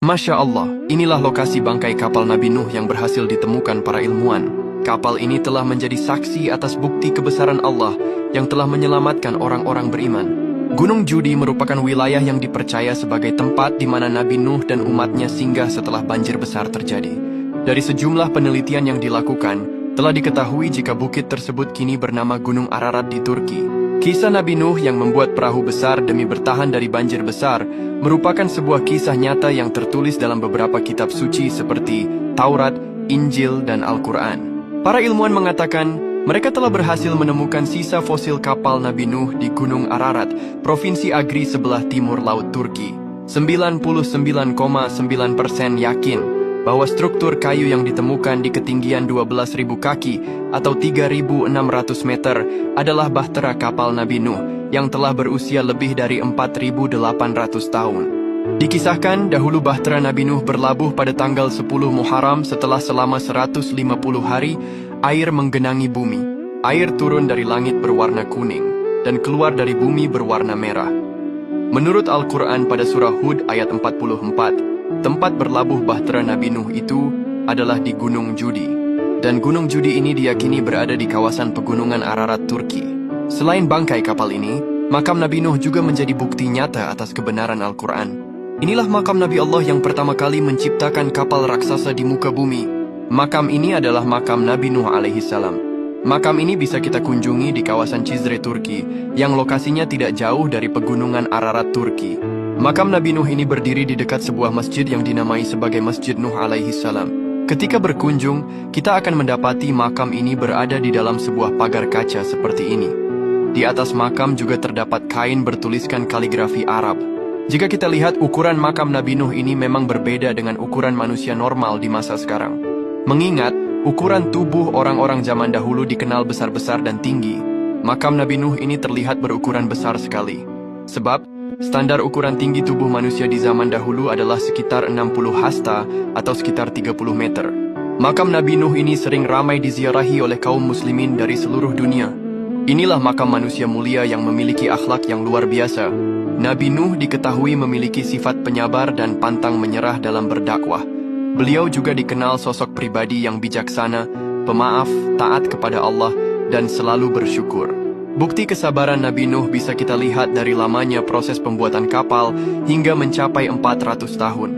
Masya Allah, inilah lokasi bangkai kapal Nabi Nuh yang berhasil ditemukan para ilmuwan. Kapal ini telah menjadi saksi atas bukti kebesaran Allah yang telah menyelamatkan orang-orang beriman. Gunung Judi merupakan wilayah yang dipercaya sebagai tempat di mana Nabi Nuh dan umatnya singgah setelah banjir besar terjadi. Dari sejumlah penelitian yang dilakukan, telah diketahui jika bukit tersebut kini bernama Gunung Ararat di Turki. Kisah Nabi Nuh yang membuat perahu besar demi bertahan dari banjir besar merupakan sebuah kisah nyata yang tertulis dalam beberapa kitab suci seperti Taurat, Injil, dan Al-Quran. Para ilmuwan mengatakan mereka telah berhasil menemukan sisa fosil kapal Nabi Nuh di Gunung Ararat, Provinsi Agri sebelah timur Laut Turki. 99,9% yakin bahwa struktur kayu yang ditemukan di ketinggian 12.000 kaki atau 3.600 meter adalah bahtera kapal Nabi Nuh yang telah berusia lebih dari 4.800 tahun. Dikisahkan dahulu bahtera Nabi Nuh berlabuh pada tanggal 10 Muharram setelah selama 150 hari air menggenangi bumi. Air turun dari langit berwarna kuning dan keluar dari bumi berwarna merah. Menurut Al-Quran pada surah Hud ayat 44, tempat berlabuh bahtera Nabi Nuh itu adalah di Gunung Judi. Dan Gunung Judi ini diyakini berada di kawasan pegunungan Ararat, Turki. Selain bangkai kapal ini, makam Nabi Nuh juga menjadi bukti nyata atas kebenaran Al-Quran. Inilah makam Nabi Allah yang pertama kali menciptakan kapal raksasa di muka bumi. Makam ini adalah makam Nabi Nuh alaihi salam. Makam ini bisa kita kunjungi di kawasan Cizre, Turki, yang lokasinya tidak jauh dari pegunungan Ararat, Turki. Makam Nabi Nuh ini berdiri di dekat sebuah masjid yang dinamai sebagai Masjid Nuh alaihi salam. Ketika berkunjung, kita akan mendapati makam ini berada di dalam sebuah pagar kaca seperti ini. Di atas makam juga terdapat kain bertuliskan kaligrafi Arab. Jika kita lihat ukuran makam Nabi Nuh ini memang berbeda dengan ukuran manusia normal di masa sekarang. Mengingat ukuran tubuh orang-orang zaman dahulu dikenal besar-besar dan tinggi, makam Nabi Nuh ini terlihat berukuran besar sekali. Sebab standar ukuran tinggi tubuh manusia di zaman dahulu adalah sekitar 60 hasta atau sekitar 30 meter. Makam Nabi Nuh ini sering ramai diziarahi oleh kaum muslimin dari seluruh dunia. Inilah makam manusia mulia yang memiliki akhlak yang luar biasa. Nabi Nuh diketahui memiliki sifat penyabar dan pantang menyerah dalam berdakwah. Beliau juga dikenal sosok pribadi yang bijaksana, pemaaf, taat kepada Allah, dan selalu bersyukur. Bukti kesabaran Nabi Nuh bisa kita lihat dari lamanya proses pembuatan kapal hingga mencapai 400 tahun.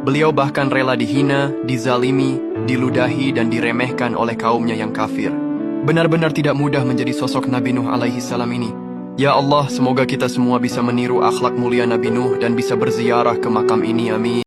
Beliau bahkan rela dihina, dizalimi, diludahi, dan diremehkan oleh kaumnya yang kafir. Benar-benar tidak mudah menjadi sosok Nabi Nuh alaihi salam ini. Ya Allah, semoga kita semua bisa meniru akhlak mulia Nabi Nuh dan bisa berziarah ke makam ini, amin.